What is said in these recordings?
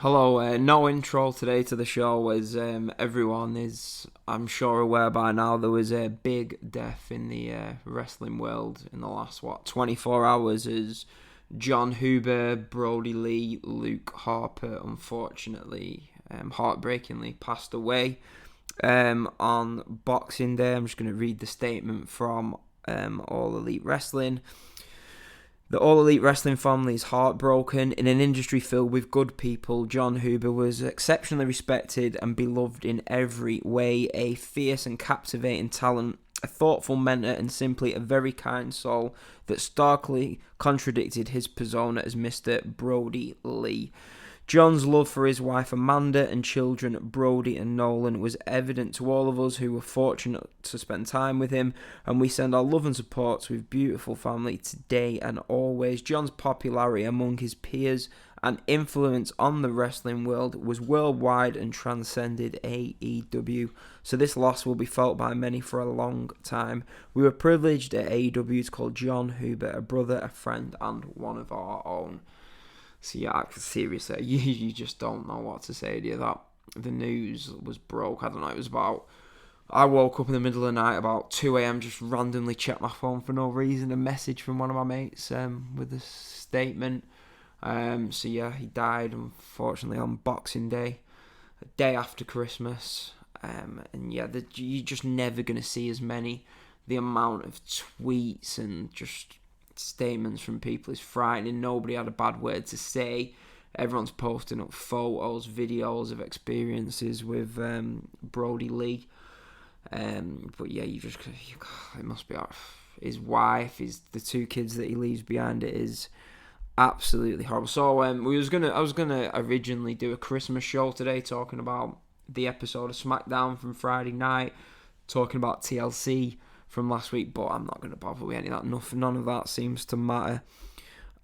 Hello, no intro today to the show as everyone is, I'm sure, aware by now. There was a big death in the wrestling world in the last, 24 hours as Jon Huber, Brodie Lee, Luke Harper, unfortunately, heartbreakingly passed away on Boxing Day. I'm just going to read the statement from All Elite Wrestling. The All Elite Wrestling family is heartbroken. In an industry filled with good people, Jon Huber was exceptionally respected and beloved in every way. A fierce and captivating talent, a thoughtful mentor, and simply a very kind soul that starkly contradicted his persona as Mr. Brodie Lee. Jon's love for his wife Amanda and children Brodie and Nolan was evident to all of us who were fortunate to spend time with him, and we send our love and support to his beautiful family today and always. Jon's popularity among his peers and influence on the wrestling world was worldwide and transcended AEW, so this loss will be felt by many for a long time. We were privileged at AEW to call Jon Huber a brother, a friend, and one of our own. So yeah, seriously, you just don't know what to say to you. That the news was broke. I don't know. It was about. I woke up in the middle of the night about 2 a.m. Just randomly checked my phone for no reason. A message from one of my mates with a statement. So yeah, he died unfortunately on Boxing Day, a day after Christmas. And yeah, you're just never gonna see as many. The amount of tweets and just statements from people is frightening. Nobody had a bad word to say. Everyone's posting up photos, videos of experiences with Brodie Lee. But yeah, it must be his wife, the two kids that he leaves behind. It is absolutely horrible. So I was gonna originally do a Christmas show today, talking about the episode of SmackDown from Friday night, talking about TLC from last week, but I'm not going to bother with any of that. None of that seems to matter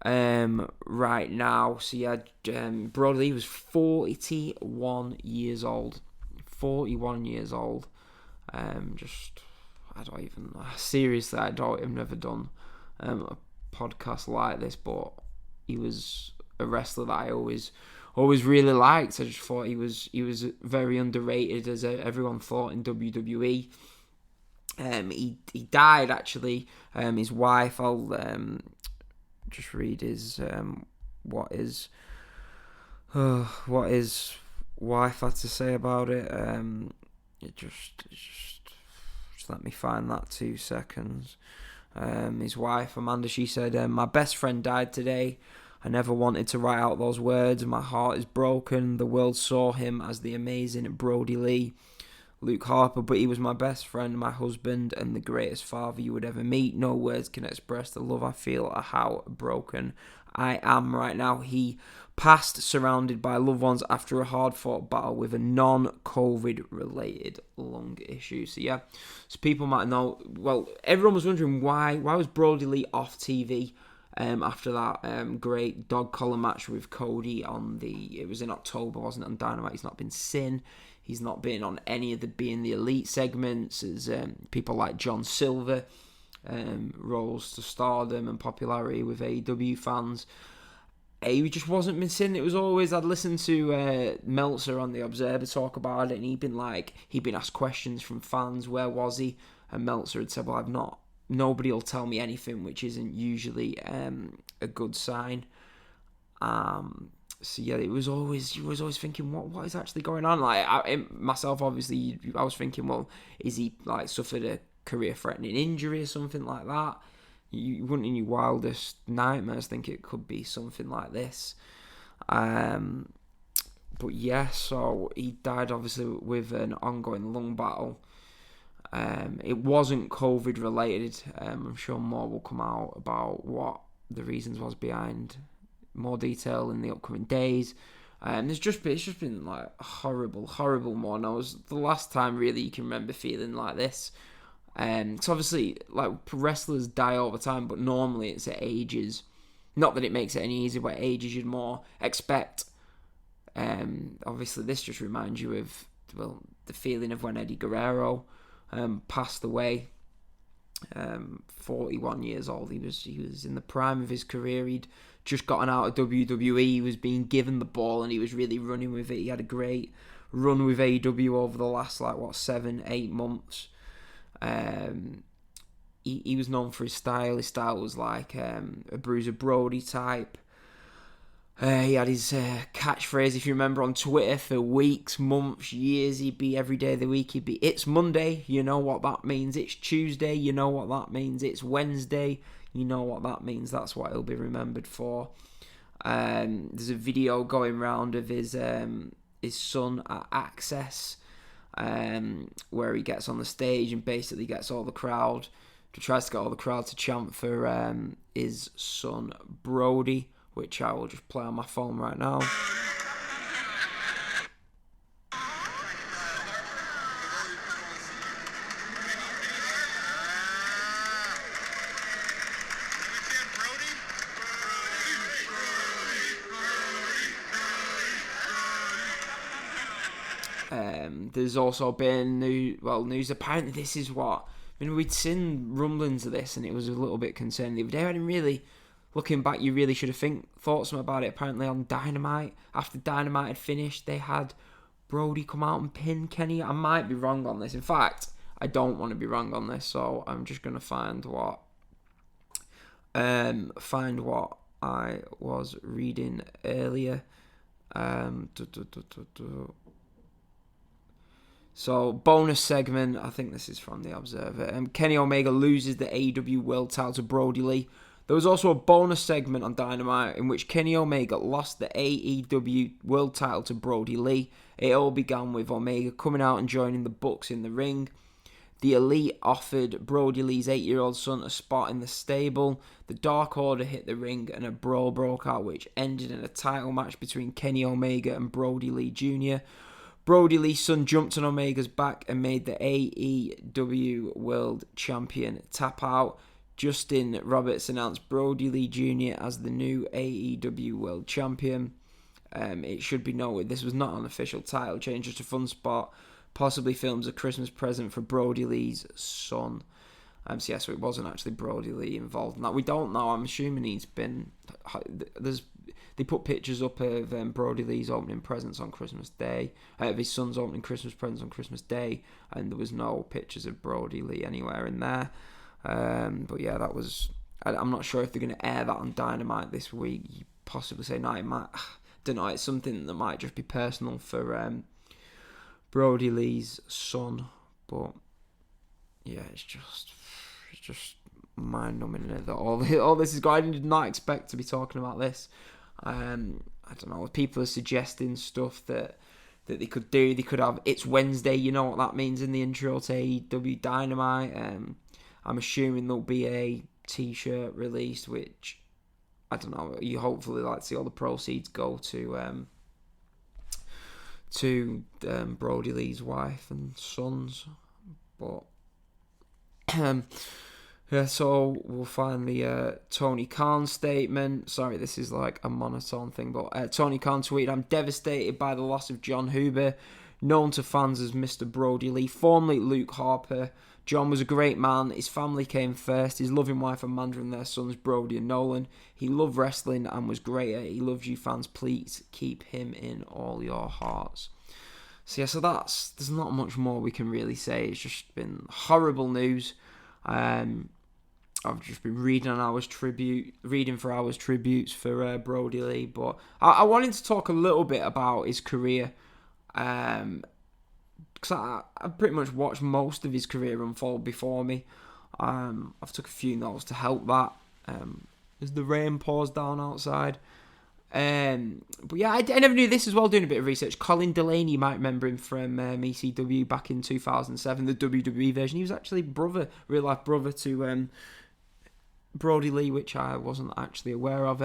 right now. So yeah, Brodie Lee was 41 years old. 41 years old. I've never done a podcast like this, but he was a wrestler that I always really liked. I just thought he was very underrated, as everyone thought, in WWE. He died actually. His wife, I'll just read his what his wife had to say about it. Just let me find that 2 seconds. His wife Amanda, she said, "My best friend died today. I never wanted to write out those words. My heart is broken. The world saw him as the amazing Brodie Lee, Luke Harper, but he was my best friend, my husband, and the greatest father you would ever meet. No words can express the love I feel or how broken I am right now." He passed surrounded by loved ones after a hard-fought battle with a non-COVID related lung issue. So yeah, so people might know. Well, everyone was wondering why was Brodie Lee off TV after that great dog collar match with Cody it was in October, wasn't it, on Dynamite. He's not been seen. He's not been on any of the Being the Elite segments, as people like John Silver rose to stardom and popularity with AEW fans. He just wasn't been seen. It was always, I'd listen to Meltzer on The Observer talk about it, and he'd been asked questions from fans, where was he? And Meltzer had said, well, nobody will tell me anything, which isn't usually a good sign. So yeah, you was always thinking, what is actually going on? Myself, obviously, I was thinking, well, is he suffered a career-threatening injury or something like that? You wouldn't, in your wildest nightmares, think it could be something like this. But yeah, so he died obviously with an ongoing lung battle. It wasn't COVID related. I'm sure more will come out about what the reasons was behind. More detail in the upcoming days. It's just been like a horrible morning. It was the last time really you can remember feeling like this. So obviously, like, wrestlers die all the time, but normally it's at ages. Not that it makes it any easier, but ages you'd more expect. Obviously, this just reminds you of the feeling of when Eddie Guerrero passed away. 41 years old. He was in the prime of his career. He'd just gotten out of WWE. He was being given the ball and he was really running with it. He had a great run with AEW over the last 7-8 months. He was known for his style. His style was like a Bruiser Brody type. He had his catchphrase, if you remember, on Twitter for weeks, months, years. He'd be every day of the week. He'd be, "It's Monday, you know what that means. It's Tuesday, you know what that means. It's Wednesday, you know what that means." That's what he'll be remembered for. There's a video going round of his son at Access, where he gets on the stage and basically tries to get all the crowd to chant for his son Brodie, which I will just play on my phone right now. There's also been news. Apparently, this is what we'd seen rumblings of this, and it was a little bit concerning the other day. I didn't really. Looking back, you really should have thought something about it. Apparently, on Dynamite, after Dynamite had finished, they had Brodie come out and pin Kenny. I might be wrong on this. In fact, I don't want to be wrong on this, so I'm just gonna find what I was reading earlier. So, bonus segment, I think this is from The Observer. Kenny Omega loses the AEW World title to Brodie Lee. There was also a bonus segment on Dynamite in which Kenny Omega lost the AEW World title to Brodie Lee. It all began with Omega coming out and joining the Bucks in the ring. The Elite offered Brodie Lee's 8-year-old son a spot in the stable. The Dark Order hit the ring and a brawl broke out, which ended in a title match between Kenny Omega and Brodie Lee Jr. Brodie Lee's son jumped on Omega's back and made the AEW World Champion tap out. Justin Roberts announced Brodie Lee Jr. as the new AEW World Champion. It should be noted this was not an official title change, just a fun spot, possibly filmed as a Christmas present for Brodie Lee's son. So it wasn't actually Brodie Lee involved in that. We don't know. I'm assuming he's been. They put pictures up of Brodie Lee's opening presents on Christmas Day, of his son's opening Christmas presents on Christmas Day, and there was no pictures of Brodie Lee anywhere in there. But yeah, that was. I'm not sure if they're going to air that on Dynamite this week. You possibly say no, it might. Don't know. It's something that might just be personal for Brodie Lee's son, but yeah, it's just mind-numbing that all this is going. I did not expect to be talking about this. I don't know. People are suggesting stuff that they could do. They could have "It's Wednesday," you know what that means in the intro to AEW Dynamite. I'm assuming there'll be a T-shirt released, which I don't know. You hopefully like to see all the proceeds go to Brodie Lee's wife and sons, but yeah. So we'll find the Tony Khan statement. Sorry, this is like a monotone thing, but Tony Khan tweeted, "I'm devastated by the loss of Jon Huber, known to fans as Mr. Brodie Lee, formerly Luke Harper. Jon was a great man. His family came first. His loving wife Amanda and their sons Brodie and Nolan. He loved wrestling and was great at it. He loves you fans. Please keep him in all your hearts." So yeah, there's not much more we can really say. It's just been horrible news. I've just been reading for hours tributes for Brodie Lee, but I wanted to talk a little bit about his career. Because I pretty much watched most of his career unfold before me. I've took a few notes to help that. As the rain pours down outside. But yeah, I never knew this as well, doing a bit of research. Colin Delaney, you might remember him from ECW back in 2007, the WWE version. He was actually real life brother to Brodie Lee, which I wasn't actually aware of.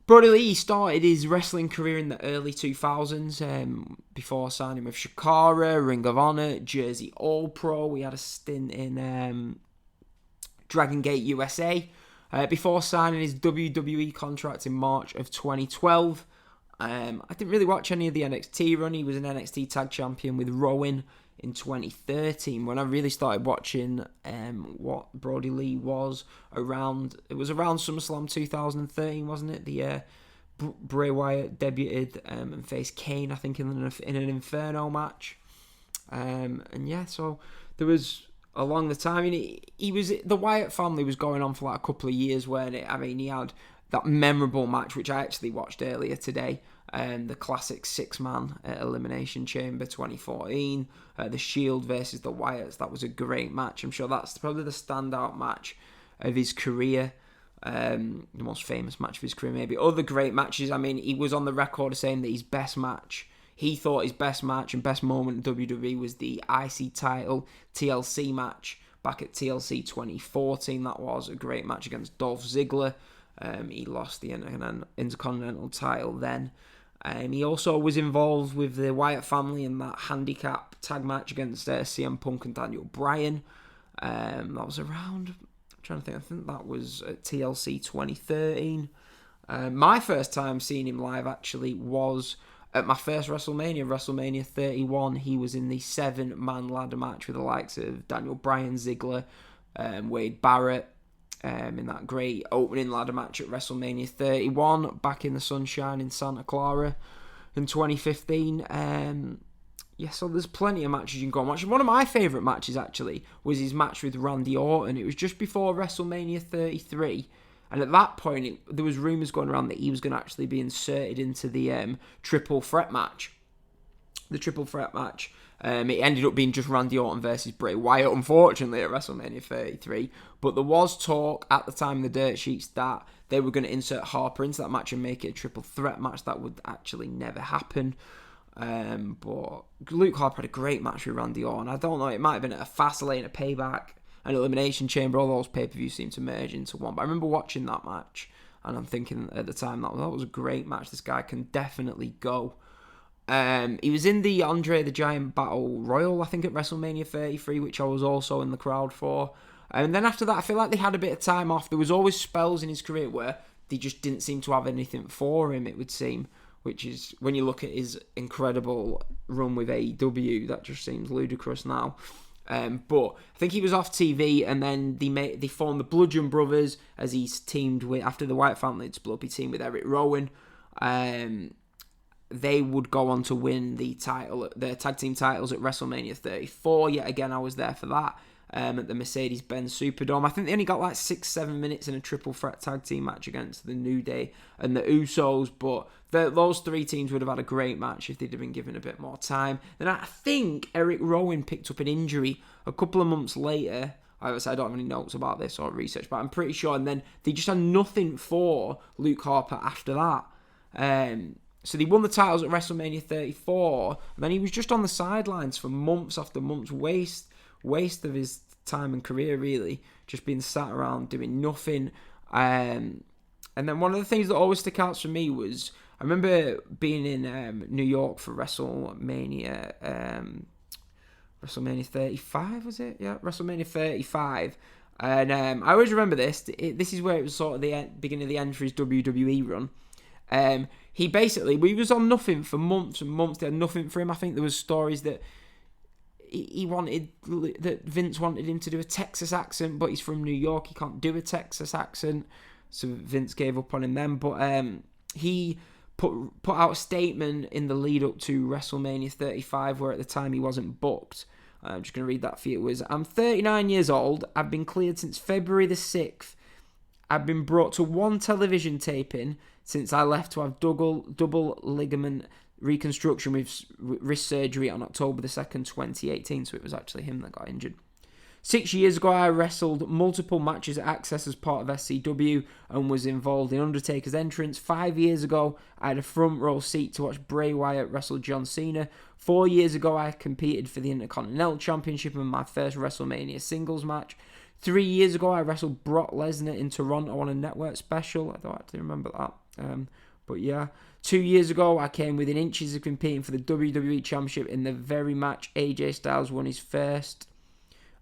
Brodie Lee started his wrestling career in the early 2000s before signing with Shakara, Ring of Honor, Jersey All Pro. He had a stint in Dragon Gate USA before signing his WWE contract in March of 2012. I didn't really watch any of the NXT run. He was an NXT Tag Champion with Rowan in 2013 when I really started watching what Brodie Lee was around. It was around SummerSlam 2013, wasn't it? The year Bray Wyatt debuted and faced Kane, I think, in an Inferno match. And yeah, so there was along the time, he was, the Wyatt family was going on for like a couple of years, weren't it? I mean, he had that memorable match which I actually watched earlier today. The classic 6-man Elimination Chamber 2014, the Shield versus the Wyatts. That was a great match. I'm sure that's probably the standout match of his career, the most famous match of his career maybe. Other great matches, I mean, he was on the record of saying that his best match, he thought his best match and best moment in WWE was the IC title TLC match back at TLC 2014. That was a great match against Dolph Ziggler. He lost the Intercontinental title then. He also was involved with the Wyatt family in that handicap tag match against CM Punk and Daniel Bryan. That was around, I'm trying to think, I think that was at TLC 2013. My first time seeing him live actually was at my first WrestleMania 31. He was in the 7-man ladder match with the likes of Daniel Bryan, Ziggler, Wade Barrett, in that great opening ladder match at WrestleMania 31 back in the sunshine in Santa Clara in 2015. So there's plenty of matches you can go and watch. One of my favourite matches actually was his match with Randy Orton. It was just before WrestleMania 33, and at that point there was rumours going around that he was going to actually be inserted into the triple threat match. The triple threat match. It ended up being just Randy Orton versus Bray Wyatt, unfortunately, at WrestleMania 33. But there was talk at the time in the dirt sheets that they were going to insert Harper into that match and make it a triple threat match. That would actually never happen. But Luke Harper had a great match with Randy Orton. I don't know, it might have been at a Fastlane, a Payback, an Elimination Chamber. All those pay-per-views seem to merge into one. But I remember watching that match, and I'm thinking at the time that was a great match. This guy can definitely go. He was in the Andre the Giant Battle Royal, I think, at WrestleMania 33, which I was also in the crowd for. And then after that, I feel like they had a bit of time off. There was always spells in his career where they just didn't seem to have anything for him, it would seem. Which is, when you look at his incredible run with AEW, that just seems ludicrous now. But I think he was off TV, and then they formed the Bludgeon Brothers as he's teamed with, after the Wyatt family had split up, he teamed with Eric Rowan. They would go on to win the tag team titles at WrestleMania 34. Yet again, I was there for that. At the Mercedes-Benz Superdome. I think they only got like 6-7 minutes in a triple threat tag team match against the New Day and the Usos, but those three teams would have had a great match if they'd have been given a bit more time. Then I think Eric Rowan picked up an injury a couple of months later. I don't have any notes about this or research, but I'm pretty sure. And then they just had nothing for Luke Harper after that. So they won the titles at WrestleMania 34, and then he was just on the sidelines for months after months, waste of his time and career, really, just being sat around doing nothing. And then one of the things that always stick out for me was, I remember being in New York for WrestleMania 35, was it? Yeah, WrestleMania 35. And I always remember this. This is where it was sort of the beginning of the end for his WWE run. We was on nothing for months and months. They had nothing for him. I think there was stories that that Vince wanted him to do a Texas accent, but he's from New York, he can't do a Texas accent, so Vince gave up on him then. But he put out a statement in the lead up to WrestleMania 35, where at the time he wasn't booked. I'm just going to read that for you. It was, "I'm 39 years old, I've been cleared since February the 6th, I've been brought to one television taping since I left to have double ligament reconstruction with wrist surgery on October the 2nd, 2018, so it was actually him that got injured. 6 years ago, I wrestled multiple matches at Access as part of SCW and was involved in Undertaker's entrance. 5 years ago, I had a front row seat to watch Bray Wyatt wrestle John Cena. 4 years ago, I competed for the Intercontinental Championship in my first WrestleMania singles match. 3 years ago, I wrestled Brock Lesnar in Toronto on a network special." I don't actually remember that. But yeah. 2 years ago, I came within inches of competing for the WWE Championship in the very match AJ Styles won his first,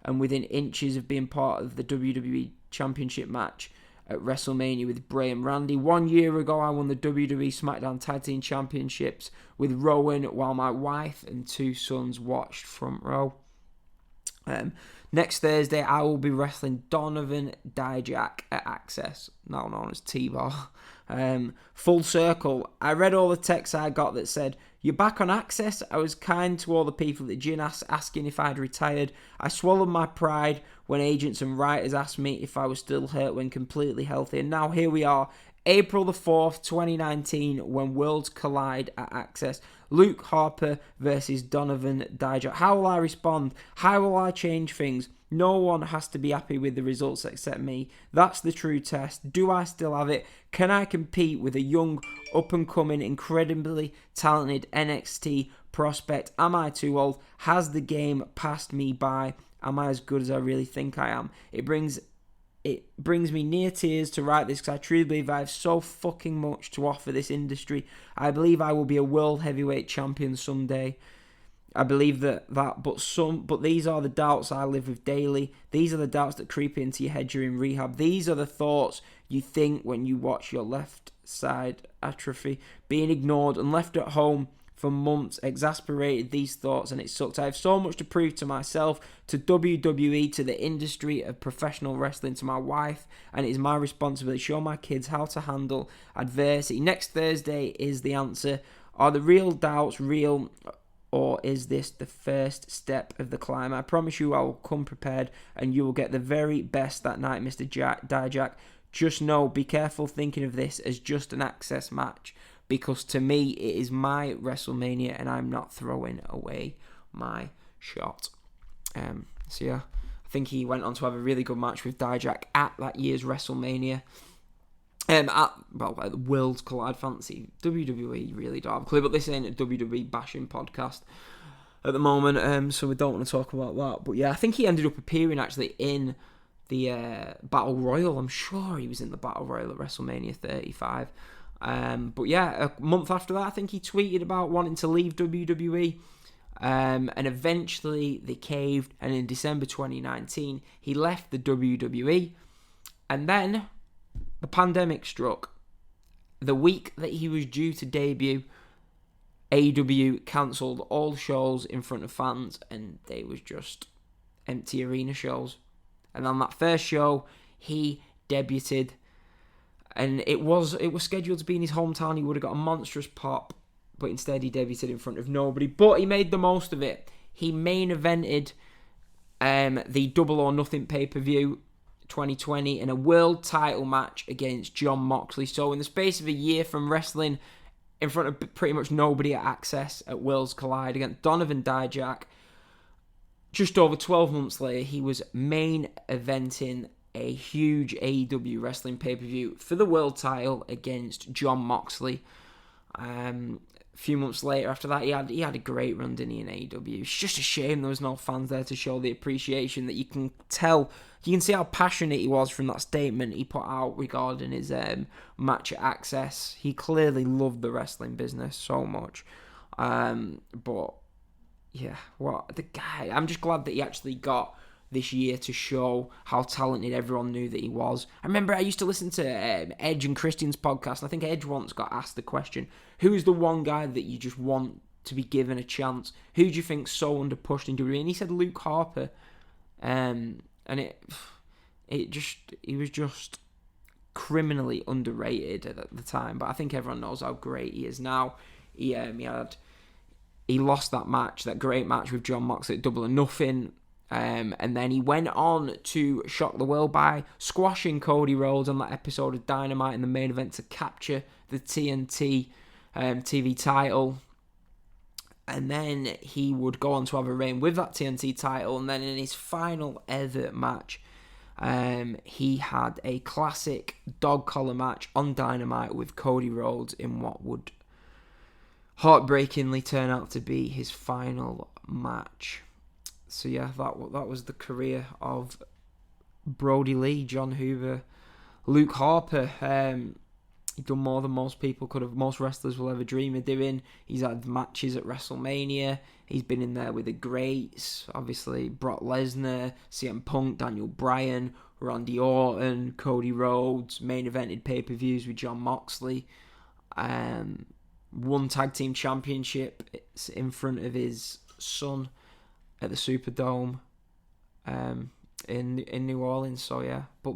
and within inches of being part of the WWE Championship match at WrestleMania with Bray and Randy. 1 year ago, I won the WWE SmackDown Tag Team Championships with Rowan while my wife and 2 sons watched front row. Next Thursday, I will be wrestling Donovan Dijak at Access, now known as T-Bar. Full circle. I read all the texts I got that said, "You're back on Access." I was kind to all the people that Gin asked, asking if I'd retired. I swallowed my pride when agents and writers asked me if I was still hurt when completely healthy. And now here we are, April the 4th, 2019, when worlds collide at Access. Luke Harper versus Donovan Dijak. How will I respond? How will I change things? No one has to be happy with the results except me. That's the true test. Do I still have it? Can I compete with a young, up-and-coming, incredibly talented NXT prospect? Am I too old? Has the game passed me by? Am I as good as I really think I am? It brings me near tears to write this because I truly believe I have so fucking much to offer this industry. I believe I will be a world heavyweight champion someday. I believe but these are the doubts I live with daily. These are the doubts that creep into your head during rehab. These are the thoughts you think when you watch your left side atrophy. Being ignored and left at home for months exasperated these thoughts, and it sucked. I have so much to prove to myself, to WWE, to the industry of professional wrestling, to my wife, and it is my responsibility to show my kids how to handle adversity. Next Thursday is the answer. Are the real doubts real, or is this the first step of the climb? I promise you I will come prepared, and you will get the very best that night, Mr. Dijak. Just know, be careful thinking of this as just an Access match, because to me, it is my WrestleMania, and I'm not throwing away my shot. So yeah, I think he went on to have a really good match with Dijak at that year's WrestleMania. At the Worlds Collide Fantasy. WWE really don't have a clue, but this ain't a WWE bashing podcast at the moment, so we don't want to talk about that. But yeah, I think he ended up appearing actually in the Battle Royal. I'm sure he was in the Battle Royal at WrestleMania 35. But yeah, a month after that, I think he tweeted about wanting to leave WWE. And eventually they caved, and in December 2019, he left the WWE. And then the pandemic struck. The week that he was due to debut, AEW cancelled all shows in front of fans, and they was just empty arena shows. And on that first show, he debuted, and it was scheduled to be in his hometown. He would have got a monstrous pop, but instead he debuted in front of nobody. But he made the most of it. He main evented the Double or Nothing pay-per-view 2020 in a world title match against Jon Moxley. So in the space of a year, from wrestling in front of pretty much nobody at Access at Worlds Collide against Donovan Dijak, just over 12 months later, he was main eventing a huge AEW wrestling pay-per-view for the world title against Jon Moxley. A few months later, after that, he had a great run, didn't he, in AEW? It's just a shame there was no fans there to show the appreciation that you can tell. You can see how passionate he was from that statement he put out regarding his match at Access. He clearly loved the wrestling business so much. But yeah, what the guy? I'm just glad that he actually got this year to show how talented everyone knew that he was. I remember I used to listen to Edge and Christian's podcast, and I think Edge once got asked the question, who is the one guy that you just want to be given a chance? Who do you think's so underpushed in WWE? And he said Luke Harper. And he was just criminally underrated at the time, but I think everyone knows how great he is now. He lost that match, that great match with Jon Moxley at Double or Nothing. And then he went on to shock the world by squashing Cody Rhodes on that episode of Dynamite in the main event to capture the TNT TV title. And then he would go on to have a reign with that TNT title. And then in his final ever match, he had a classic dog collar match on Dynamite with Cody Rhodes in what would heartbreakingly turn out to be his final match. So yeah, that was the career of Brodie Lee, Jon Huber, Luke Harper. He's done more than most wrestlers will ever dream of doing. He's had matches at WrestleMania. He's been in there with the greats, obviously Brock Lesnar, CM Punk, Daniel Bryan, Randy Orton, Cody Rhodes, main evented pay-per-views with Jon Moxley, won tag team championship in front of his son at the Superdome in New Orleans. So yeah, but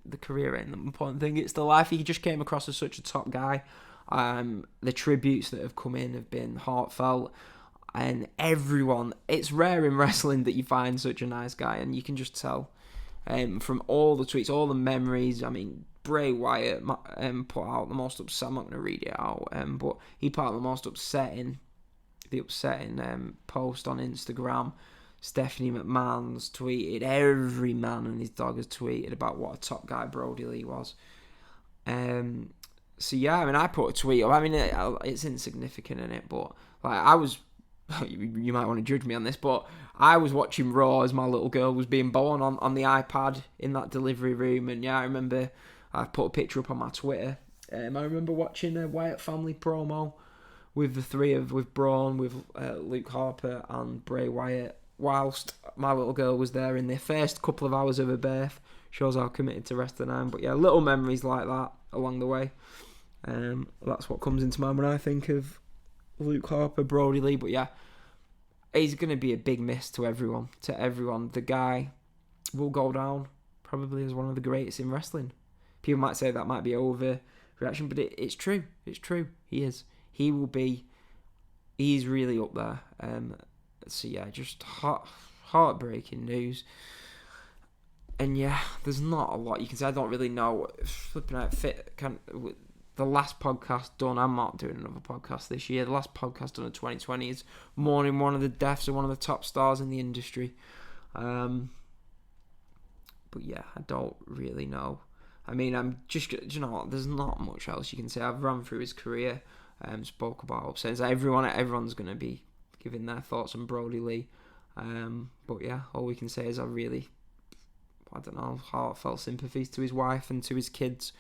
the career ain't the important thing. It's the life. He just came across as such a top guy. The tributes that have come in have been heartfelt, and everyone. It's rare in wrestling that you find such a nice guy, and you can just tell from all the tweets, all the memories. I mean, Bray Wyatt put out the most upset. I'm not going to read it out, but he put out the most upsetting post on Instagram. Stephanie McMahon's tweeted. Every man and his dog has tweeted about what a top guy Brodie Lee was. So yeah, I mean, I put a tweet up. I mean, it's insignificant in it, but like I was. You might want to judge me on this, but I was watching Raw as my little girl was being born on the iPad in that delivery room, and yeah, I remember I put a picture up on my Twitter. I remember watching a Wyatt family promo with Braun, with Luke Harper and Bray Wyatt, whilst my little girl was there in the first couple of hours of her birth. Shows how committed to wrestling I am. But yeah, little memories like that along the way. That's what comes into mind when I think of Luke Harper, Brodie Lee. But yeah, he's going to be a big miss to everyone. The guy will go down probably as one of the greatest in wrestling. People might say that might be overreaction, but it's true. It's true. He is. He will be. He's really up there. So yeah, just heartbreaking news. And yeah, there's not a lot you can say. I don't really know. Flipping out the last podcast done. I'm not doing another podcast this year. The last podcast done in 2020 is mourning one of the deaths of one of the top stars in the industry. But yeah, I don't really know. I mean, I'm just, you know what, there's not much else you can say. I've run through his career, spoke about upsets. Everyone's going to be giving their thoughts on Brodie Lee. But yeah, all we can say is heartfelt sympathies to his wife and to his kids.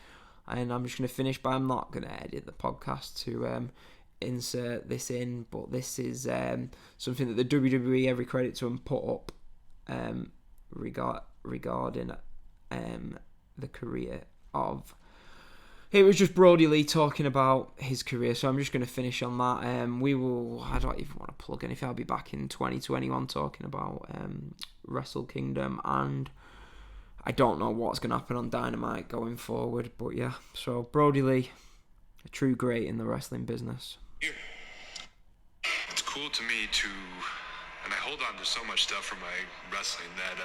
And I'm just going to finish, but I'm not going to edit the podcast to insert this in. But this is something that the WWE, every credit to them, put up regarding the career of... It was just Brodie Lee talking about his career, so I'm just going to finish on that. I don't even want to plug anything. I'll be back in 2021 talking about Wrestle Kingdom, and I don't know what's going to happen on Dynamite going forward, but yeah. So Brodie Lee, a true great in the wrestling business. It's cool to me to, and I hold on to so much stuff from my wrestling that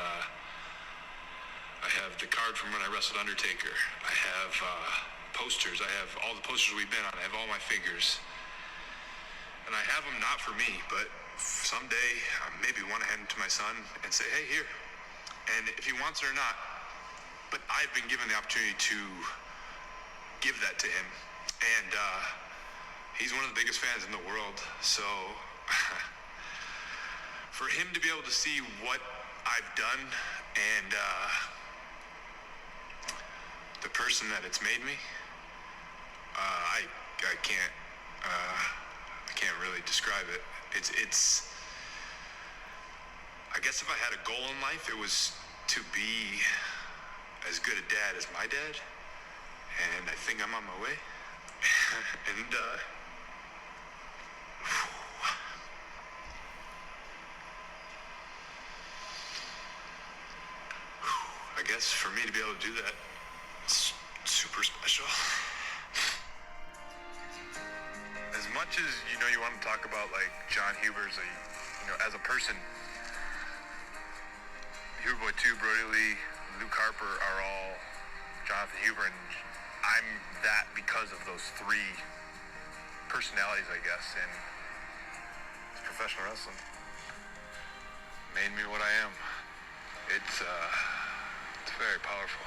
I have the card from when I wrestled Undertaker. I have posters. I have all the posters we've been on. I have all my figures. And I have them not for me, but someday I maybe want to hand them to my son and say, hey, here. And if he wants it or not, but I've been given the opportunity to give that to him. And he's one of the biggest fans in the world. So for him to be able to see what I've done and the person that it's made me, I can't really describe it. It's I guess if I had a goal in life, it was to be as good a dad as my dad, and I think I'm on my way. And I guess for me to be able to do that, it's super special. As much as you want to talk about like Jon Huber as a person, Huber Boy 2, Brodie Lee, Luke Harper are all Jonathan Huber, and I'm that because of those three personalities, I guess, and it's professional wrestling. Made me what I am. It's very powerful.